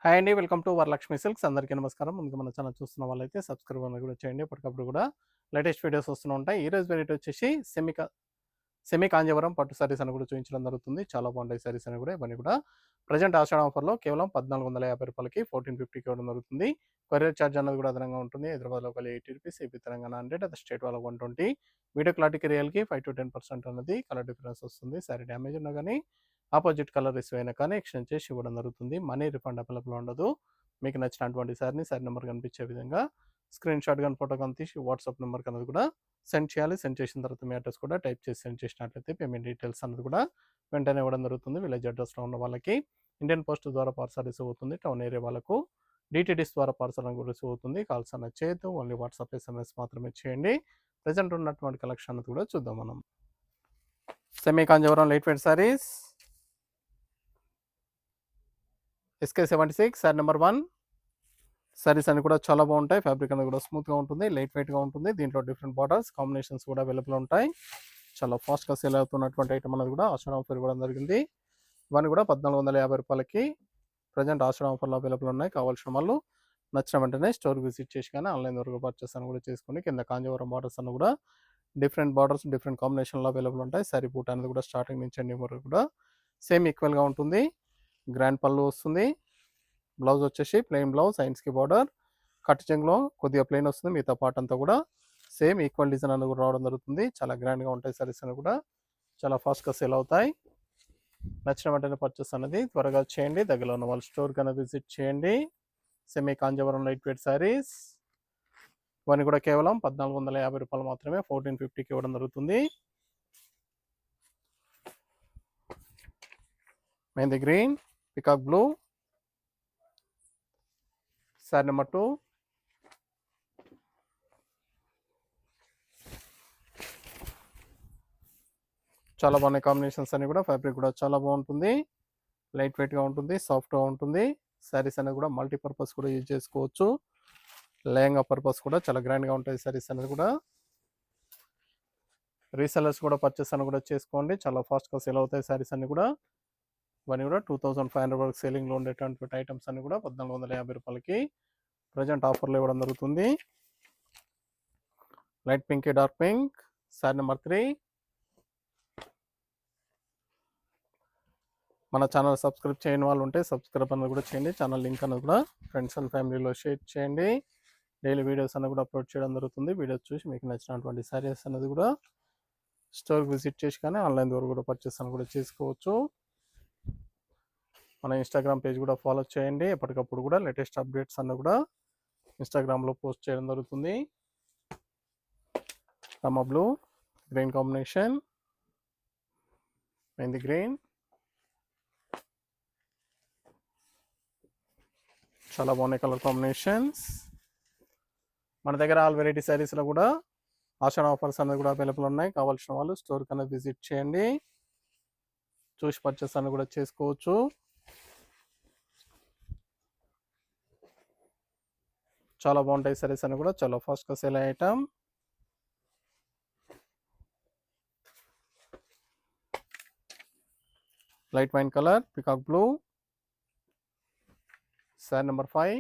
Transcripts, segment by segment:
Hi అండి. Welcome to Varalakshmi silks. అందరికీ నమస్కారం. ముందుగా మన ఛానల్ చూస్తున్న వాళ్ళైతే సబ్స్క్రైబ్ అనేది కూడా చేయండి. ఎప్పటికప్పుడు కూడా లేటెస్ట్ వీడియోస్ వస్తూనే ఉంటాయి. ఈరోజు వెరైటీ వచ్చేసి సెమీ కాంజీవరం పట్టు సారీస్ అని కూడా చూపించడం జరుగుతుంది. చాలా బాగుంటాయి సారీస్ అని కూడా. ఇవన్నీ కూడా ప్రజెంట్ ఆషాఢ ఆఫర్లో కేవలం రూ. 1450కి 1450కి ఇవ్వడం జరుగుతుంది. కొరియర్ ఛార్జ్ అనేది కూడా అదనంగా ఉంటుంది. హైదరాబాద్లో ఒక 80 రూపీస్, ఏపీ తెలంగాణ 100, అది స్టేట్ వాళ్ళకి 120. వీడియో క్లారిటీకి రియల్కి 5 to 10% అనేది కలర్ డిఫరెన్స్ వస్తుంది. సారీ డ్యామేజ్ ఉన్నా కానీ ఆపోజిట్ కలర్ రిసీవ్ అయినా కానీ ఎక్స్చేంజ్ చేసి ఇవ్వడం జరుగుతుంది. మనీ రిఫండ్ అవైలబుల్ ఉండదు. మీకు నచ్చినటువంటి సారీని సారీ నెంబర్ కనిపించే విధంగా స్క్రీన్ షాట్ కానీ ఫోటో కానీ తీసి వాట్సాప్ నెంబర్కి అనేది కూడా సెండ్ చేయాలి. సెండ్ చేసిన తర్వాత మీ అడ్రస్ కూడా టైప్ చేసి సెండ్ చేసినట్లయితే పేమెంట్ డీటెయిల్స్ అనేది కూడా వెంటనే ఇవ్వడం జరుగుతుంది. విలేజ్ అడ్రస్లో ఉన్న వాళ్ళకి ఇండియన్ పోస్ట్ ద్వారా పార్సల్ రిసీవ్ అవుతుంది. టౌన్ ఏరియా వాళ్ళకు డిటిడిస్ ద్వారా పార్సల్ అనేది రిసీవ్ అవుతుంది. కాల్స్ అనేది చేయొద్దు. ఓన్లీ వాట్సాప్ ఎస్ఎంఎస్ మాత్రమే చేయండి. ప్రజెంట్ ఉన్నటువంటి కలెక్షన్ అనేది కూడా చూద్దాం మనం. Semi Kanjeevaram light weight saris SK76 sorry number 1. Saris అన్ని కూడా చాలా బాగుంటాయి. ఫ్యాబ్రిక్ అనేది కూడా స్మూత్గా ఉంటుంది, లైట్ వెయిట్గా ఉంటుంది. దీంట్లో డిఫరెంట్ బార్డర్స్ కాంబినేషన్స్ కూడా అవైలబుల్ ఉంటాయి. చాలా ఫాస్ట్గా సేల్ అవుతున్నటువంటి ఐటమ్ అనేది కూడా ఆషాఢ ఆఫర్ ఇవ్వడం జరిగింది. ఇవన్నీ కూడా రూ. 1450కి ప్రజెంట్ ఆషాఢ ఆఫర్లో అవైలబుల్ ఉన్నాయి. కావాల్సిన వాళ్ళు నచ్చిన వెంటనే స్టోర్ విజిట్ చేసి కానీ ఆన్లైన్ ద్వారా పర్చేస్ అని కూడా చేసుకుని కింద కాంజీవరం బార్డర్స్ అన్ని కూడా డిఫరెంట్ బార్డర్స్ డిఫరెంట్ కాంబినేషన్లో అవైలబుల్ ఉంటాయి. సారీ బూట్ అనేది కూడా స్టార్టింగ్ నుంచి ఎండింగ్ వరకు కూడా సేమ్ ఈక్వల్గా ఉంటుంది. గ్రాండ్ పళ్ళు వస్తుంది. బ్లౌజ్ వచ్చేసి ప్లెయిన్ బ్లౌజ్, సైన్స్కి బార్డర్, కట్ చెంగ్లో కొద్దిగా ప్లెయిన్ వస్తుంది. మిగతా పార్ట్ అంతా కూడా సేమ్ ఈక్వల్ డిజైన్ అనేది కూడా రావడం జరుగుతుంది. చాలా గ్రాండ్గా ఉంటాయి సారీస్ అని కూడా చాలా ఫాస్ట్గా సేల్ అవుతాయి. నచ్చిన వెంటనే పర్చేస్ అనేది త్వరగా చేయండి. దగ్గరలో ఉన్న వాళ్ళ స్టోర్ కన్నా విజిట్ చేయండి. Semi Kanjeevaram light weight saris ఇవన్నీ కూడా కేవలం రూ. 1450 మాత్రమే 1450కి ఇవ్వడం జరుగుతుంది. Mehndi green, peacock blue sorry number 2. చాలా బాగున్నాయి కాంబినేషన్స్ అన్ని కూడా. ఫ్యాబ్రిక్ కూడా చాలా బాగుంటుంది, లైట్ వెయిట్గా ఉంటుంది, సాఫ్ట్గా ఉంటుంది. శారీస్ అనేది కూడా మల్టీపర్పస్ కూడా యూజ్ చేసుకోవచ్చు. లెహంగా పర్పస్ కూడా చాలా గ్రాండ్గా ఉంటాయి శారీస్ అనేది కూడా. రీసెలర్స్ కూడా పర్చేస్ అని కూడా చేసుకోండి. చాలా ఫాస్ట్గా సేల్ అవుతాయి శారీస్ అన్ని కూడా. ఇవన్నీ కూడా 2500 వరకు సేలింగ్లో ఉండేటువంటి ఐటమ్స్ అన్ని కూడా రూ. 1450కి ప్రజెంట్ ఆఫర్లో ఇవ్వడం జరుగుతుంది. Light pink, dark pink sorry number 3. మన ఛానల్ సబ్స్క్రైబ్ చేయని వాళ్ళు ఉంటే సబ్స్క్రైబ్ అనేది కూడా చేయండి. ఛానల్ లింక్ అనేది కూడా ఫ్రెండ్స్ అండ్ ఫ్యామిలీలో షేర్ చేయండి. డైలీ వీడియోస్ అనేది కూడా అప్లోడ్ చేయడం జరుగుతుంది. వీడియోస్ చూసి మీకు నచ్చినటువంటి సారీస్ అనేది కూడా స్టోర్ విజిట్ చేసి కానీ ఆన్లైన్ ద్వారా కూడా పర్చేస్ అని కూడా చేసుకోవచ్చు. మన ఇన్స్టాగ్రామ్ పేజ్ కూడా ఫాలో చేయండి. ఎప్పటికప్పుడు కూడా లేటెస్ట్ అప్డేట్స్ అన్నీ కూడా ఇన్స్టాగ్రామ్లో పోస్ట్ చేయడం జరుగుతుంది. Rama blue, green combination, mehndi green చాలా బాగున్నాయి కలర్ కాంబినేషన్స్. మన దగ్గర ఆల్ వెరైటీ శారీస్లో కూడా ఆషాఢ ఆఫర్స్ అనేది కూడా అవైలబుల్ ఉన్నాయి. కావాల్సిన వాళ్ళు స్టోర్ కన్నా విజిట్ చేయండి. చూసి పర్చేస్ అని కూడా చేసుకోవచ్చు. చాలా బాగుంటాయి సారీస్ అని కూడా. చాలా ఫాస్ట్గా సేల్ అయ్యే item. Light wine colour, peacock blue sorry number 5.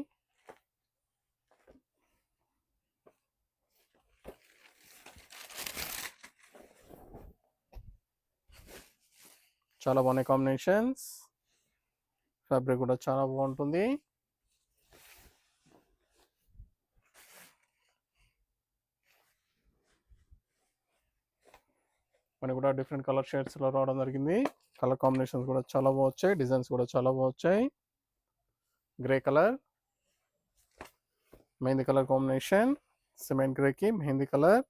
చాలా బాగున్నాయి కాంబినేషన్స్. ఫ్యాబ్రిక్ కూడా చాలా బాగుంటుంది. మనకి కూడా డిఫరెంట్ కలర్ షేడ్స్లో రావడం జరిగింది. కలర్ కాంబినేషన్స్ కూడా చాలా బాగా వచ్చాయి. డిజైన్స్ కూడా చాలా బాగా వచ్చాయి. Grey colour, mehndi colour combination, cement గ్రేకి మెహందీ కలర్,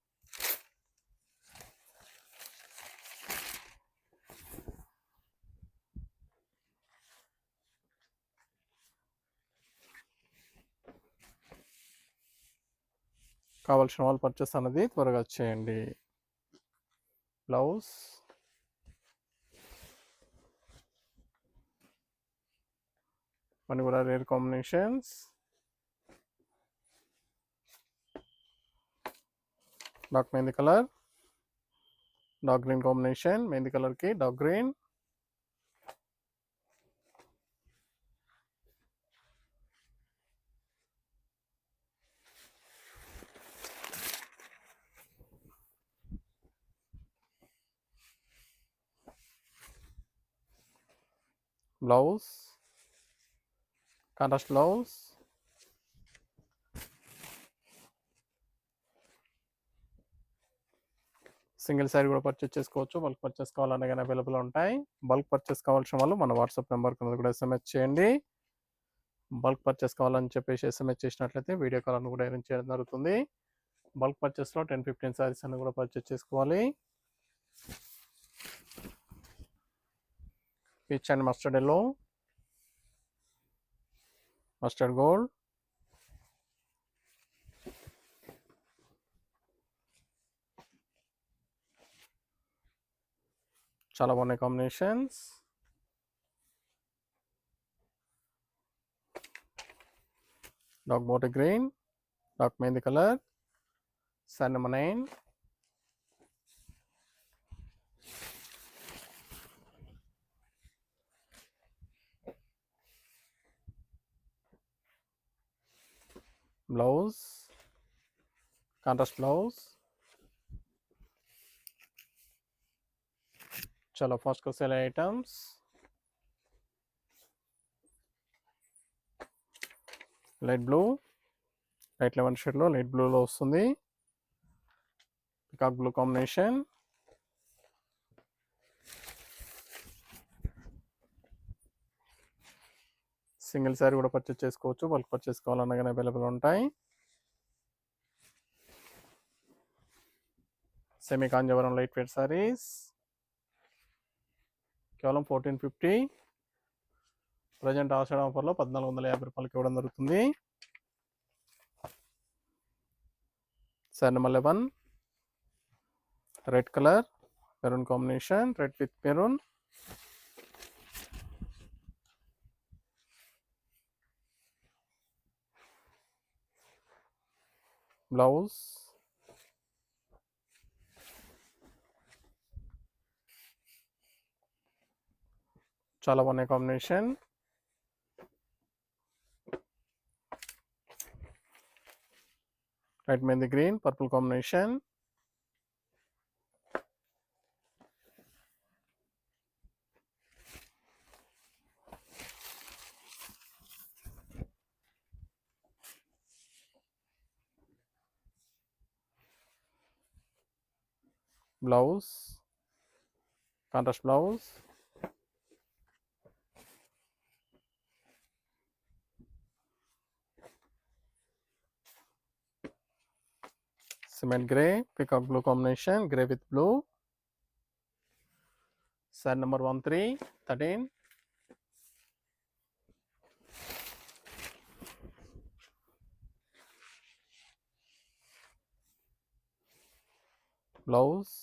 కావాల్సిన వాళ్ళు పర్చేస్ అనేది త్వరగా చేయండి. బ్లౌజ్ అని కూడా rare combinations. Dark mehndi colour, dark green combination, mehndi కలర్కి dark green, blouse, contrast blouse, single sari కూడా పర్చేస్ చేసుకోవచ్చు. బల్క్ పర్చేస్ కావాలన్నా కానీ అవైలబుల్ ఉంటాయి. బల్క్ పర్చేస్ కావాల్సిన వాళ్ళు మన వాట్సాప్ నెంబర్ కింద కూడా ఎస్ఎంఎస్ చేయండి. బల్క్ పర్చేస్ కావాలని చెప్పేసి ఎస్ఎంఎస్ చేసినట్లయితే వీడియో కాల్ కూడా అరేంజ్ చేయడం జరుగుతుంది. బల్క్ పర్చేస్లో 10-15 శారీస్ అన్ని కూడా పర్చేస్ చేసుకోవాలి. Peach and mustard yellow, mustard gold, చాలా బాగున్నాయి combinations. Dark bottle green, dark mehndi colour, sari number 9, blouse, contrast blouse, చాలా ఫాస్ట్గా సేల్ అయ్యే items. Light blue, light lemon షేడ్లో లైట్ బ్లూలో వస్తుంది. Peacock blue combination, single sari కూడా పర్చేస్ చేసుకోవచ్చు. బల్క్ పర్చేస్ కావాలన్నా కానీ అవైలబుల్ ఉంటాయి. Semi Kanjeevaram light weight saris కేవలం 1450. ప్రజెంట్ ఆషాఢ ఆఫర్లో 1450 రూపాయలకి ఇవ్వడం జరుగుతుంది. Sari number 11, red colour, maroon combination, red with maroon, blouse, చాలా బాగున్నాయి combination. Light mehndi green, purple combination, blouse, contrast blouse, cement grey, peacock blue combination, grey with blue. Sari number 13, blouse,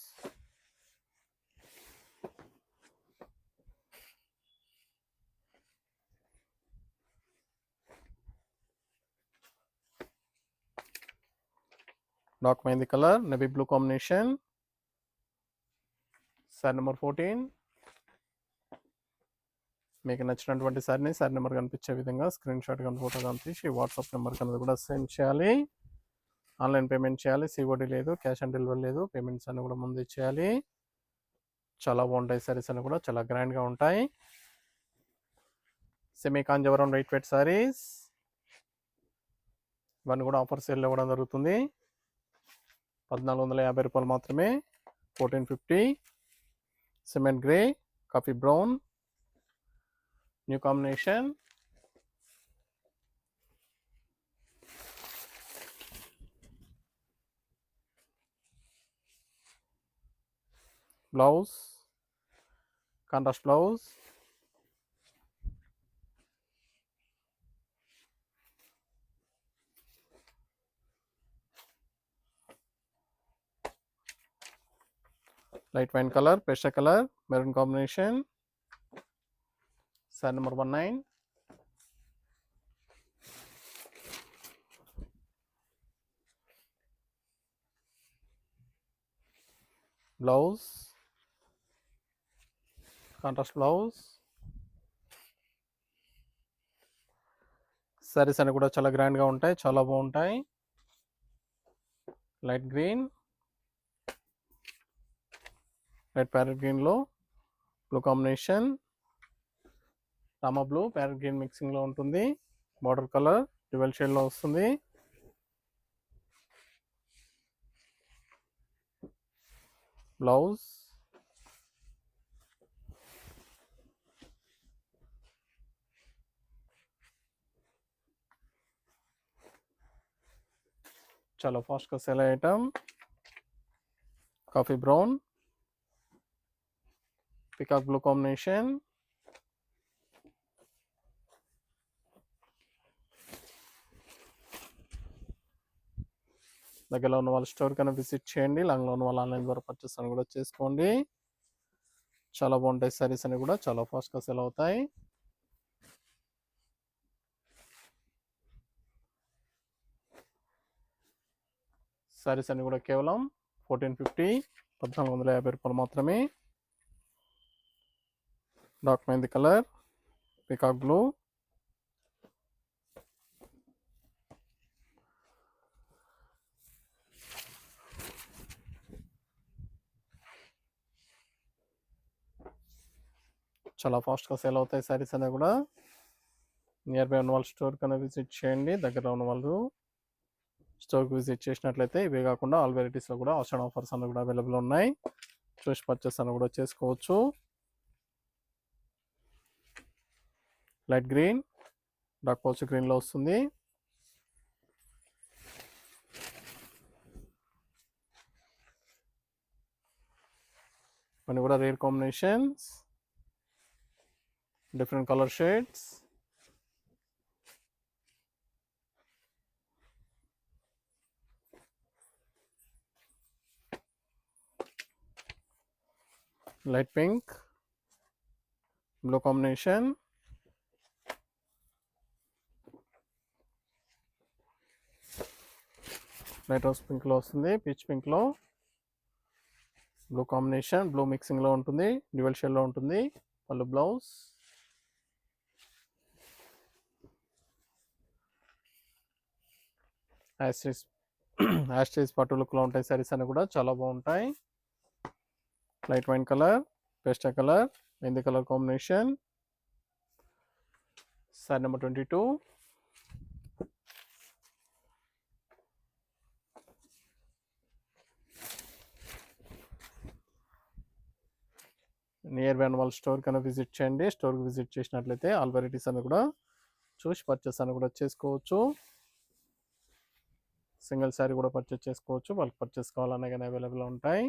dark mehndi colour, navy blue combination. Sari number 14. మీకు నచ్చినటువంటి sari number కనిపించే విధంగా screen shot కానీ photo కానీ తీసి WhatsApp number కన్నా కూడా సెండ్ చేయాలి. ఆన్లైన్ పేమెంట్ చేయాలి. సిఓడి లేదు, క్యాష్ ఆన్ డెలివరీ లేదు. పేమెంట్స్ అన్ని కూడా ముందు చేయాలి. చాలా బాగుంటాయి శారీస్ అన్ని కూడా, చాలా గ్రాండ్గా ఉంటాయి. Semi Kanjeevaram light weight saris ఇవన్నీ కూడా ఆఫర్ సేల్ ఇవ్వడం జరుగుతుంది. 1450 రూపాయలు మాత్రమే. 1450. Cement grey, coffee brown, new combination, blouse, contrast blouse, light wine colour, pastel colour, maroon combination. Sari number 19, blouse, contrast blouse. Saris అన్ని కూడా చాలా గ్రాండ్గా ఉంటాయి, చాలా బాగుంటాయి. లైట్ గ్రీన్, లైట్ ప్యారెట్ గ్రీన్లో blue combination, Rama blue parrot green మిక్సింగ్లో ఉంటుంది. బార్డర్ కలర్ డ్యువల్ షేడ్లో వస్తుంది. బ్లౌజ్ చాలా ఫాస్ట్గా sell item. Coffee brown peacock blue combination. దగ్గరలో ఉన్న వాళ్ళ స్టోర్ కన్నా విజిట్ చేయండి. లాంగ్లో ఉన్న వాళ్ళు ఆన్లైన్ ద్వారా పర్చేస్ అని కూడా చేసుకోండి. చాలా బాగుంటాయి సారీస్ అని కూడా చాలా ఫాస్ట్గా సెల్ అవుతాయి. సారీస్ అన్ని కూడా కేవలం 1450 1450 రూపాయలు మాత్రమే. Dark mehndi colour peacock blue. చాలా ఫాస్ట్గా సేల్ అవుతాయి సారీస్ అనేవి కూడా. నియర్ బై ఉన్న వాళ్ళు స్టోర్ కన్నా విజిట్ చేయండి. దగ్గర ఉన్న వాళ్ళు స్టోర్కి విజిట్ చేసినట్లయితే ఇవే కాకుండా ఆల్ వెరైటీస్లో కూడా ఆప్షన్ ఆఫర్స్ అన్నీ కూడా అవైలబుల్ ఉన్నాయి. చూసి పర్చేస్ అని కూడా చేసుకోవచ్చు. లైట్ గ్రీన్ డార్క్ పౌచ్ గ్రీన్లో వస్తుంది. ఇవన్నీ కూడా rare combinations, different colour shades. Light pink blue combination. Light rose పింక్లో వస్తుంది. పీచ్ పింక్లో బ్లూ కాంబినేషన్, బ్లూ మిక్సింగ్లో ఉంటుంది. డ్యువల్ షేడ్లో ఉంటుంది. పళ్ళు బ్లౌజ్. యాస్ట్రీస్ పట్టు లుక్లో ఉంటాయి సారీస్ అని కూడా చాలా బాగుంటాయి. Light wine colour, pastel colour, mehndi colour combination. Sorry number 22. Near by ఉన్న వాళ్ళ స్టోర్ కన్నా విజిట్ చేయండి. స్టోర్కి విజిట్ చేసినట్లయితే ఆల్ వెరైటీస్ అని కూడా చూసి పర్చేస్ అని కూడా చేసుకోవచ్చు. సింగిల్ శారీ కూడా పర్చేస్ చేసుకోవచ్చు. వాళ్ళకి పర్చేస్ కావాలన్నా కానీ అవైలబుల్ ఉంటాయి.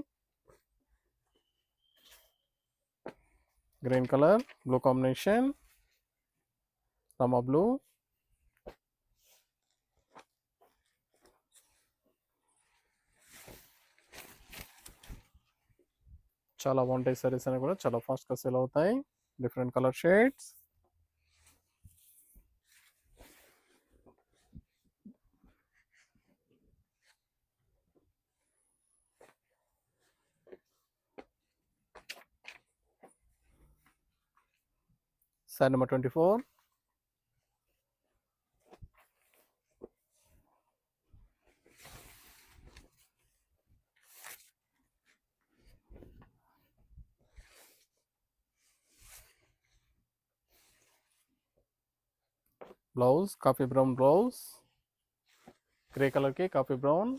Green colour blue combination, Rama blue. చాలా బాగుంటాయి సారీస్ అని కూడా చాలా ఫాస్ట్గా సేల్ అవుతాయి. Different colour shades. Sari number 24. Blouse coffee brown blouse, grey కలర్కి కాఫీ బ్రౌన్.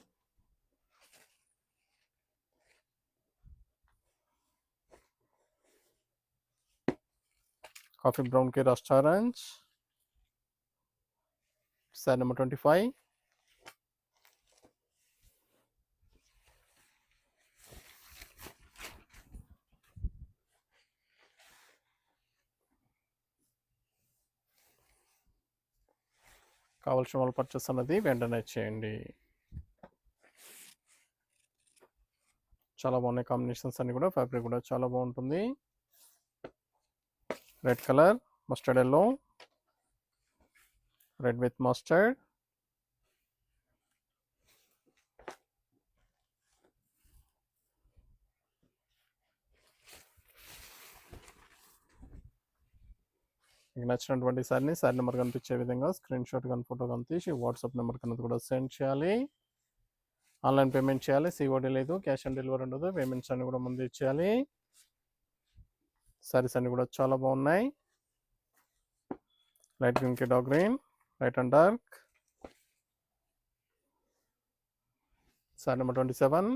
కాఫీ బ్రౌన్కి రస్ట్ ఆరెంజ్. సారీ నెంబర్ 25. కావాల్సిన వాళ్ళు పర్చేస్ అన్నది వెంటనే చేయండి. చాలా బాగున్నాయి కాంబినేషన్స్ అన్ని కూడా. ఫ్యాబ్రిక్ కూడా చాలా బాగుంటుంది. Red colour, mustard yellow, red with mustard. మీకు నచ్చినటువంటి సారీ నెంబర్ కనిపించే విధంగా స్క్రీన్ షాట్ కానీ ఫోటో కానీ తీసి వాట్సాప్ నెంబర్ కన్నది కూడా సెండ్ చేయాలి. ఆన్లైన్ పేమెంట్ చేయాలి. సిఓడి లేదు, క్యాష్ ఆన్ డెలివరీ ఉండదు. పేమెంట్స్ అన్ని కూడా ముందు ఇచ్చేయాలి. సారీస్ అన్ని కూడా చాలా బాగున్నాయి. లైట్ గ్రీన్కి dark green, light and dark. Sorry number 27.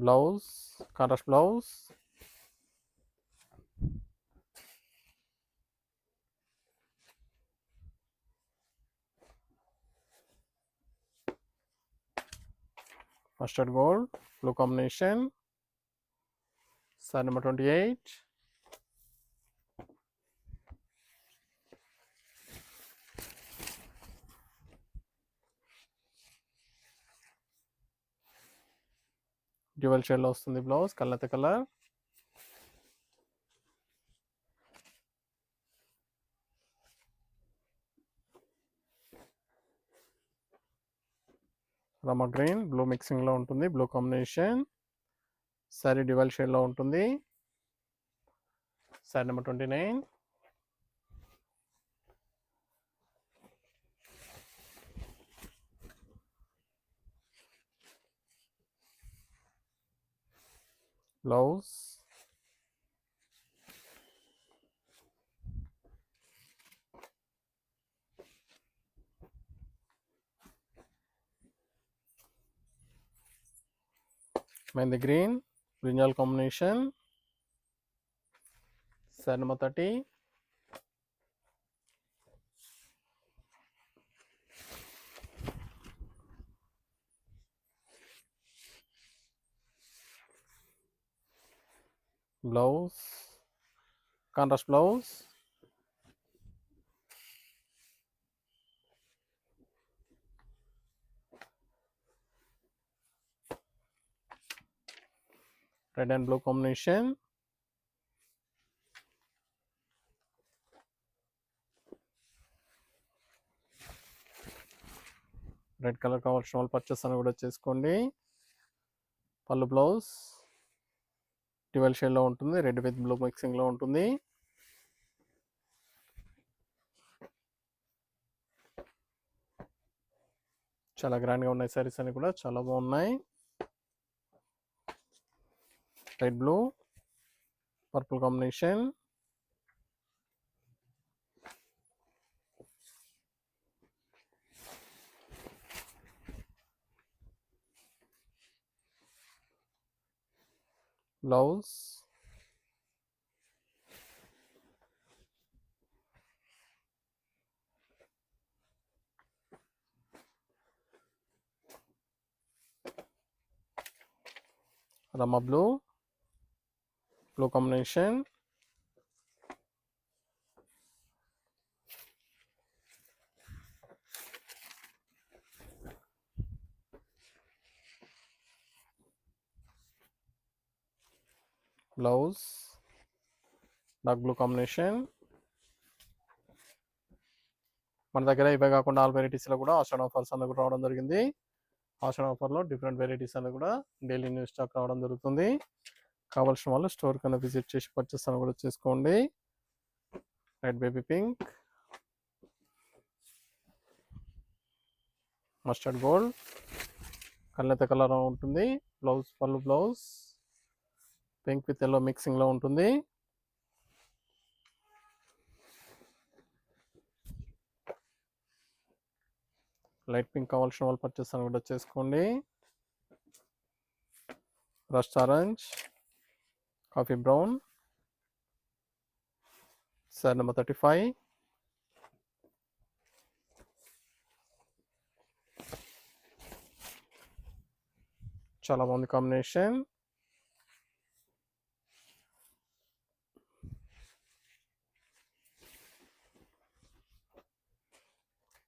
Blouse, contrast blouse. Mustard gold, blue combination. Sorry number 28. Dual షేడ్లో వస్తుంది బ్లౌజ్, కలర్ కలర్. రమా గ్రీన్, బ్లూ మిక్సింగ్లో ఉంటుంది, బ్లూ కాంబినేషన్. సారీ డ్యూయల్ షేడ్లో ఉంటుంది. Sorry number 29. Blouse, mehndi green, brinjal combination. Sorry number 30. Blouse, contrast blouse. Red and blue combination. Red colour కావాల్సిన వాళ్ళు purchase అని కూడా చేసుకోండి. పళ్ళు బ్లౌజ్ డ్యూయల్ షేడ్లో ఉంటుంది, రెడ్ విత్ బ్లూ మిక్సింగ్లో ఉంటుంది. చాలా గ్రాండ్గా ఉన్నాయి సారీస్ అని కూడా, చాలా బాగున్నాయి. Light blue, purple combination. Blouse, Rama blue, blue combination. Blouse, dark blue combination. మన దగ్గర ఇవే కాకుండా ఆల్ వెరైటీస్లో కూడా ఆషాఢ ఆఫర్స్ అన్న కూడా రావడం జరిగింది. ఆషాఢ ఆఫర్లో డిఫరెంట్ వెరైటీస్ అన్న కూడా డైలీ న్యూ స్టాక్ రావడం జరుగుతుంది. కావాల్సిన వాళ్ళు స్టోర్ కన్నా విజిట్ చేసి పర్చేస్ అని కూడా చేసుకోండి. Red baby pink, mustard gold, కళ్ళెత కలర్ ఉంటుంది. Blouse, pallu blouse pink with yellow మిక్సింగ్లో ఉంటుంది. లైట్ పింక్ కావాల్సిన వాళ్ళు పర్చేస్ అని కూడా చేసుకోండి. Rust orange, coffee brown. Sari number 35. చాలా బాగుంది కాంబినేషన్.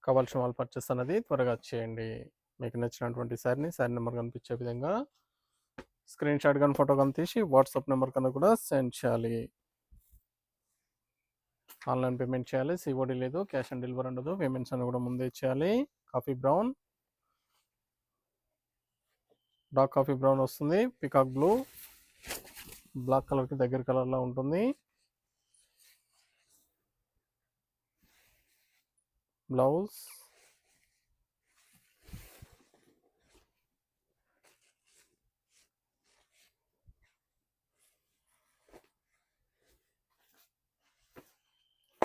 కావాల్సిన వాళ్ళు పర్చేస్ అనేది త్వరగా చేయండి. మీకు నచ్చినటువంటి శారీ నెంబర్ కనిపించే విధంగా స్క్రీన్ షాట్ కానీ ఫోటో కానీ తీసి వాట్సాప్ నెంబర్ కన్నా కూడా సెండ్ చేయాలి. ఆన్లైన్ పేమెంట్ చేయాలి, సిఓడి లేదు, క్యాష్ ఆన్ డెలివరీ ఉండదు. పేమెంట్స్ అని కూడా ముందే చేయాలి. Coffee brown, dark coffee brown వస్తుంది. పికాక్ బ్లూ, బ్లాక్ కలర్కి దగ్గర కలర్లో ఉంటుంది. Blouse,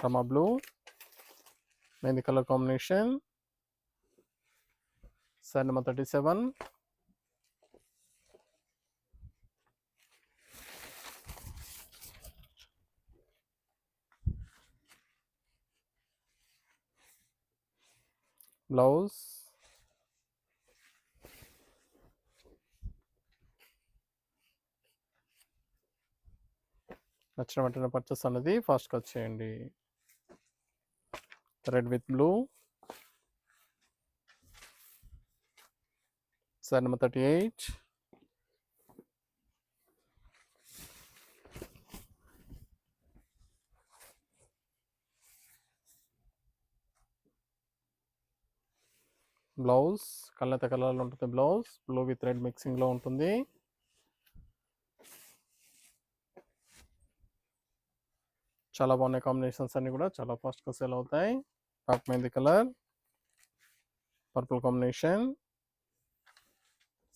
Rama blue, mehndi colour combination, sari number 37, blouse, నచ్చిన వెంటనే పర్చేస్ అనేది ఫాస్ట్గా వచ్చేయండి. Red with blue, sari number 38, blouse కళ్ళత కలర్లో ఉంటుంది. బ్లౌజ్ బ్లూ విత్ రెడ్ మిక్సింగ్లో ఉంటుంది. చాలా బాగున్నాయి కాంబినేషన్స్ అన్నీ కూడా చాలా ఫాస్ట్గా సేల్ అవుతాయి. Top mehndi colour, purple combination,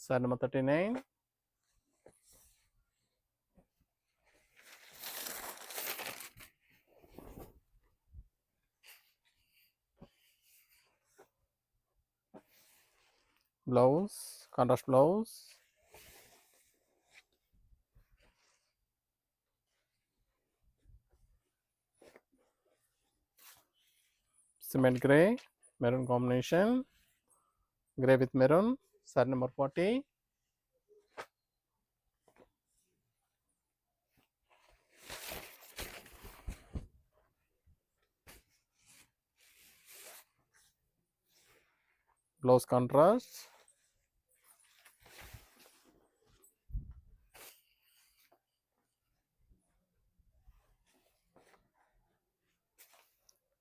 sari number 39, blouse contrast blouse, cement grey, maroon combination, grey with maroon, sari number 40, blouse contrast,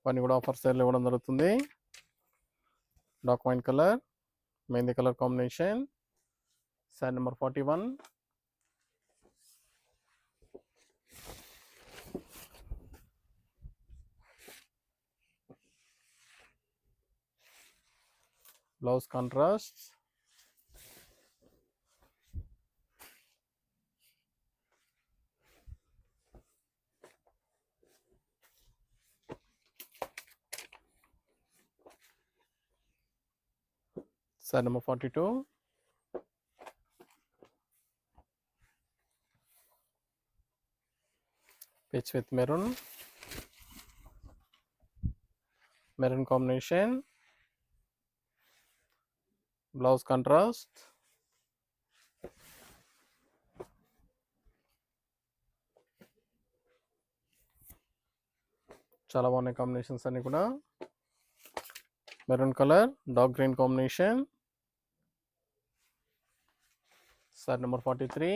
ఇవన్నీ కూడా ఆఫర్ సేల్ ఇవ్వడం జరుగుతుంది. Document colour, mehndi colour combination, sari number 41, blouse contrast, sari number 42, pitch with maroon, maroon combination, blouse contrast, చాలా బాగున్నాయి combinations అన్నీ కూడా. Maroon colour, dark green combination, sari number 43,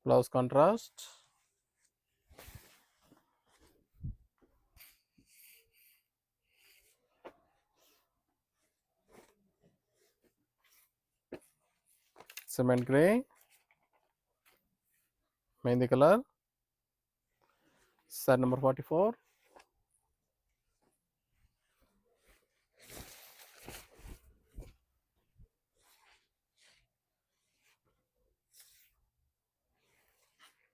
blouse contrast, cement grey, mehndi colour, sari number 44,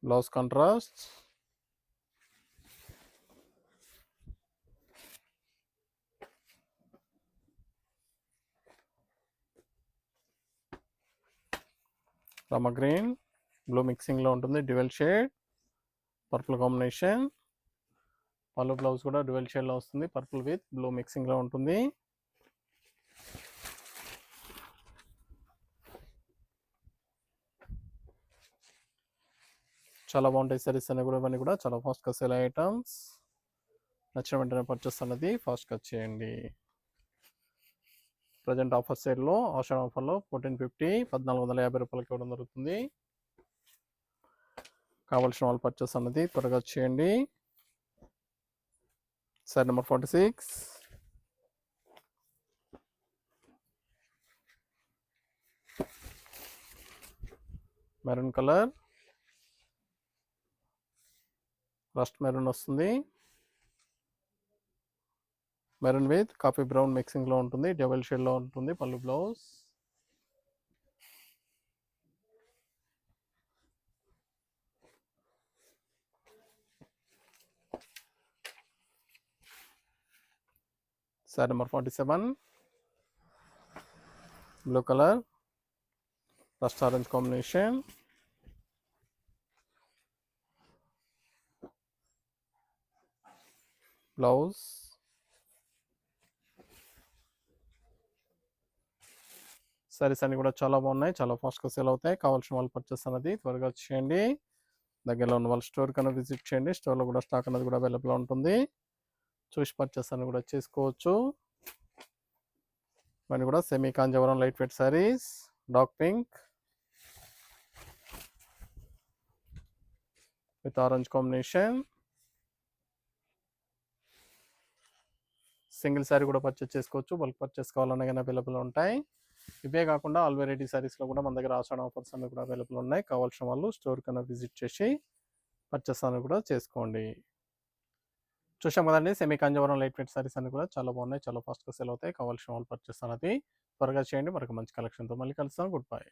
blouse contrast, Rama green, blue మిక్సింగ్లో ఉంటుంది. Dual shade, purple combination, pallu blouse కూడా dual షేడ్లో వస్తుంది. Purple with blue మిక్సింగ్లో ఉంటుంది. చాలా బాగుంటాయి సారీస్ అన్నీ కూడా. ఇవన్నీ కూడా చాలా ఫాస్ట్గా సేల్ అయ్యే ఐటమ్స్. నచ్చిన వెంటనే పర్చేస్ అన్నది ఫాస్ట్గా చేయండి. ప్రజెంట్ ఆఫర్ సేల్లో ఆషాఢ ఆఫర్లో 1450 1450 రూపాయలకి ఇవ్వడం జరుగుతుంది. కావాల్సిన వాళ్ళు పర్చేస్ అన్నది త్వరగా చేయండి. Sari number 46, maroon colour, rust maroon వస్తుంది. మెరూన్ విత్ కాఫీ బ్రౌన్ మిక్సింగ్లో ఉంటుంది. డబుల్ షేడ్లో ఉంటుంది. పళ్ళు blouse, sari number 47 blue colour rust orange combination. Blouse saris అన్ని కూడా చాలా బాగున్నాయి, చాలా ఫాస్ట్గా సేల్ అవుతాయి. కావాల్సిన వాళ్ళు పర్చేస్ అనేది త్వరగా వచ్చేయండి. దగ్గరలో ఉన్న వాళ్ళ స్టోర్ కన్నా విజిట్ చేయండి. స్టోర్లో కూడా స్టాక్ అనేది కూడా అవైలబుల్ ఉంటుంది. చూసి పర్చేస్ అని కూడా చేసుకోవచ్చు. ఇవన్నీ కూడా semi Kanjeevaram light weight saris. Dark pink with orange combination. Single sari కూడా పర్చేస్ చేసుకోవచ్చు. బల్క్ పర్చేస్ కావాలన్నా కానీ అవైలబుల్ ఉంటాయి. ఇవే కాకుండా ఆల్ వెరైటీ సారీస్లో కూడా మన దగ్గర ఆషాఢ ఆఫర్స్ అన్ని కూడా అవైలబుల్ ఉన్నాయి. కావాల్సిన వాళ్ళు స్టోర్ కన్నా విజిట్ చేసి పర్చేస్ అని కూడా చేసుకోండి. చూసాం కదండి, semi Kanjeevaram light weight saris అన్ని కూడా చాలా బాగున్నాయి, చాలా ఫాస్ట్గా సేల్ అవుతాయి. కావాల్సిన వాళ్ళు పర్చేస్ అనేది త్వరగా చేయండి. మరొక మంచి కలెక్షన్తో మళ్ళీ కలుస్తాం. Good bye.